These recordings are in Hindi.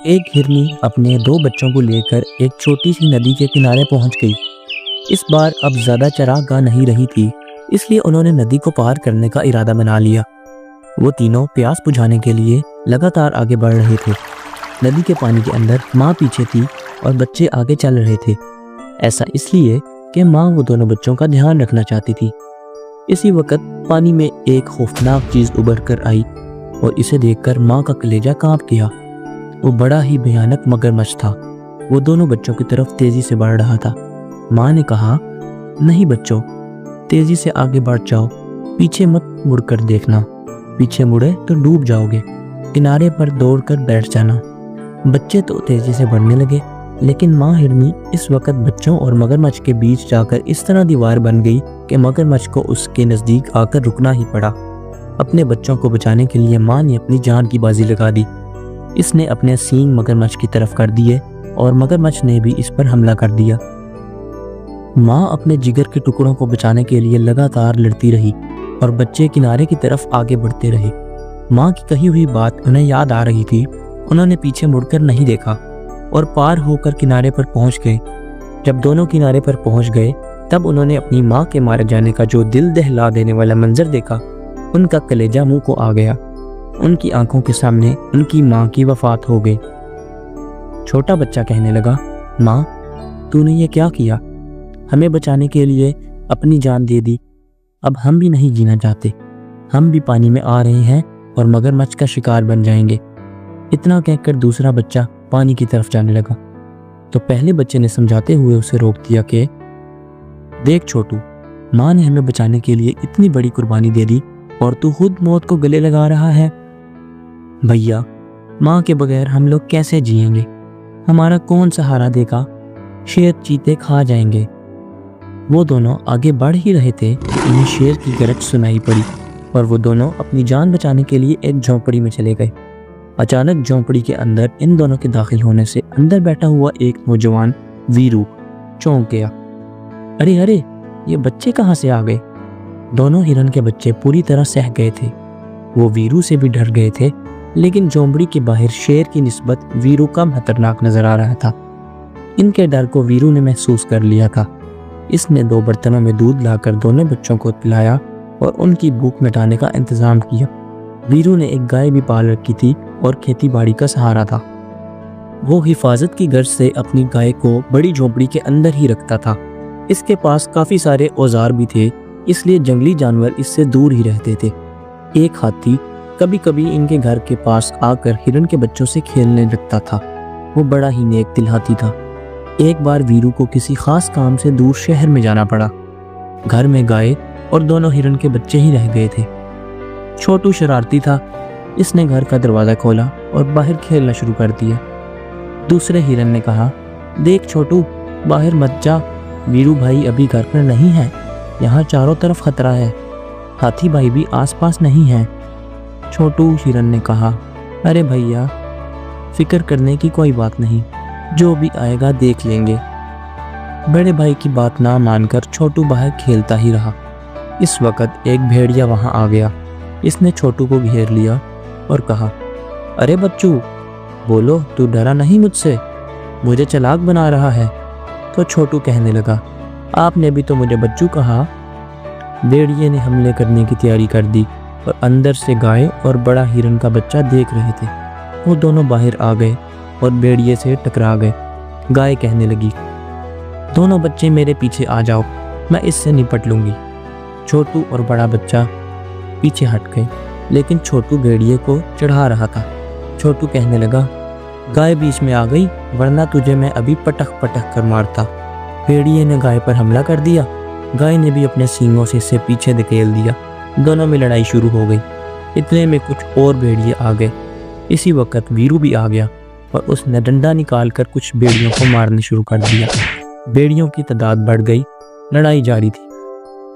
एक हिरनी अपने दो बच्चों को लेकर एक छोटी सी नदी के किनारे पहुंच गई। इस बार अब ज्यादा चरागाह नहीं रही थी, इसलिए उन्होंने नदी को पार करने का इरादा बना लिया। वो तीनों प्यास बुझाने के लिए लगातार आगे बढ़ रहे थे। नदी के पानी के अंदर माँ पीछे थी और बच्चे आगे चल रहे थे। ऐसा इसलिए कि माँ वो दोनों बच्चों का ध्यान रखना चाहती थी। इसी वक्त पानी में एक खौफनाक चीज उभर कर आई और इसे देखकर माँ का कलेजा कांप गया। वो बड़ा ही भयानक मगरमच्छ था। वो दोनों बच्चों की तरफ तेजी से बढ़ रहा था। माँ ने कहा, नहीं बच्चों, तेजी से आगे बढ़ जाओ, पीछे मत मुड़कर देखना, पीछे मुड़े तो डूब जाओगे, किनारे पर दौड़कर बैठ जाना। बच्चे तो तेजी से बढ़ने लगे, लेकिन माँ हिरनी इस वक्त बच्चों और मगरमच्छ के बीच जाकर इस तरह दीवार बन गई कि मगरमच्छ को उसके नजदीक आकर रुकना ही पड़ा। अपने बच्चों को बचाने के लिए माँ ने अपनी जान की बाजी लगा दी। इसने अपने सींग मगरमच्छ की तरफ कर दिए और मगरमच्छ ने भी इस पर हमला कर दिया। माँ अपने जिगर के टुकड़ों को बचाने के लिए लगातार लड़ती रही और बच्चे किनारे की तरफ आगे बढ़ते रहे। माँ की कही हुई बात उन्हें याद आ रही थी। उन्होंने पीछे मुड़कर नहीं देखा और पार होकर किनारे पर पहुंच गए। जब दोनों किनारे पर पहुंच गए, तब उन्होंने अपनी माँ के मारे जाने का जो दिल दहला देने वाला मंजर देखा। उनका कलेजा मुंह को आ गया। उनकी आंखों के सामने उनकी माँ की वफात हो गई। छोटा बच्चा कहने लगा, माँ, तूने ये क्या किया? हमें बचाने के लिए अपनी जान दे दी। अब हम भी नहीं जीना चाहते। हम भी पानी में आ रहे हैं और मगरमच्छ का शिकार बन जाएंगे। इतना कहकर दूसरा बच्चा पानी की तरफ जाने लगा। तो पहले बच्चे ने समझाते हुए उसे रोक दिया कि देख छोटू, माँ ने हमें बचाने के लिए इतनी बड़ी कुर्बानी दे दी और तू खुद मौत को गले लगा रहा है। भैया, माँ के बगैर हम लोग कैसे जिएंगे? हमारा कौन सहारा देगा? शेर चीते खा जाएंगे। वो दोनों आगे बढ़ ही रहे थे कि उन्हें शेर की गरज सुनाई पड़ी और वो दोनों अपनी जान बचाने के लिए एक झोंपड़ी में चले गए। अचानक झोंपड़ी के अंदर इन दोनों के दाखिल होने से अंदर बैठा हुआ एक नौजवान वीरू चौंक गया। अरे अरे, ये बच्चे कहाँ से आ गए? दोनों हिरन के बच्चे पूरी तरह सहम गए थे। वो वीरू से भी डर गए थे, लेकिन झोंपड़ी के बाहर शेर की निस्बत वीरू कम खतरनाक नजर आ रहा था। इनके डर को वीरू ने महसूस कर लिया था। इसने 2 बर्तनों में दूध लाकर दोनों बच्चों को पिलाया और उनकी भूख मिटाने का इंतजाम किया। वीरू ने एक गाय भी पाल रखी थी और खेती बाड़ी का सहारा था। वो हिफाजत की गर्ज से अपनी गाय को बड़ी झोंपड़ी के अंदर ही रखता था। इसके पास काफी सारे औजार भी थे, इसलिए जंगली जानवर इससे दूर ही रहते थे। एक हाथी कभी कभी इनके घर के पास आकर हिरन के बच्चों से खेलने लगता था। वो बड़ा ही नेक दिल हाथी था। एक बार वीरू को किसी खास काम से दूर शहर में जाना पड़ा। घर में गाय और दोनों हिरन के बच्चे ही रह गए थे। छोटू शरारती था। इसने घर का दरवाजा खोला और बाहर खेलना शुरू कर दिया। दूसरे हिरन ने कहा, देख छोटू, बाहर मत जा, वीरू भाई अभी घर पर नहीं है, यहाँ चारों तरफ खतरा है। हाथी भाई भी आसपास नहीं है। छोटू हिरन ने कहा, अरे भैया, फिक्र करने की कोई बात नहीं, जो भी आएगा देख लेंगे। बड़े भाई की बात ना मानकर छोटू बाहर खेलता ही रहा। इस वक्त एक भेड़िया वहां आ गया। इसने छोटू को घेर लिया और कहा, अरे बच्चू, बोलो, तू डरा नहीं मुझसे? मुझे चालाक बना रहा है। तो छोटू कहने लगा, आपने भी तो मुझे बच्चू कहा। भेड़िए ने हमले करने की तैयारी कर दी और अंदर से गाय और बड़ा हिरन का बच्चा देख रहे थे। वो दोनों बाहर आ गए और भेड़िए से टकरा गए। गाय कहने लगी, दोनों बच्चे मेरे पीछे आ जाओ, मैं इससे निपट लूंगी। छोटू और बड़ा बच्चा पीछे हट गए, लेकिन छोटू भेड़िए को चढ़ा रहा था। छोटू कहने लगा, गाय बीच में आ गई, वरना तुझे मैं अभी पटक पटक कर मारता। भेड़िए ने गाय पर हमला कर दिया। गाय ने भी अपने सींगों से इसे पीछे धकेल दिया। दोनों में लड़ाई शुरू हो गई। इतने में कुछ और भेड़िए आ गए। इसी वक्त वीरू भी आ गया और उसने डंडा निकालकर कुछ भेड़ियों को मारने शुरू कर दिया। भेड़ियों की तादाद बढ़ गई। लड़ाई जारी थी।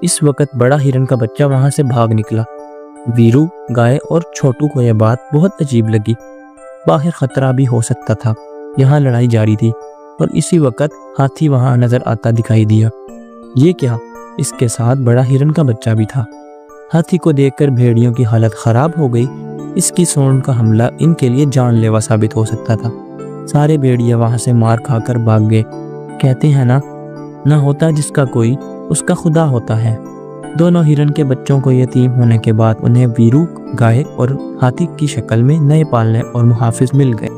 इस वक्त बड़ा हिरन का बच्चा वहां से भाग निकला। वीरू, गाय और छोटू को यह बात बहुत अजीब लगी। बाहर खतरा भी हो सकता था। यहाँ लड़ाई जारी थी और इसी वक्त हाथी वहां नजर आता दिखाई दिया। ये क्या? इसके साथ बड़ा हिरन का बच्चा भी था। हाथी को देखकर भेड़ियों की हालत खराब हो गई। इसकी सूंड का हमला इनके लिए जानलेवा साबित हो सकता था। सारे भेड़िए वहां से मार खाकर भाग गए। कहते हैं ना होता जिसका कोई, उसका खुदा होता है। दोनों हिरन के बच्चों को यतीम होने के बाद उन्हें वीरू, गाय और हाथी की शक्ल में नए पालने और मुहाफिज मिल गए।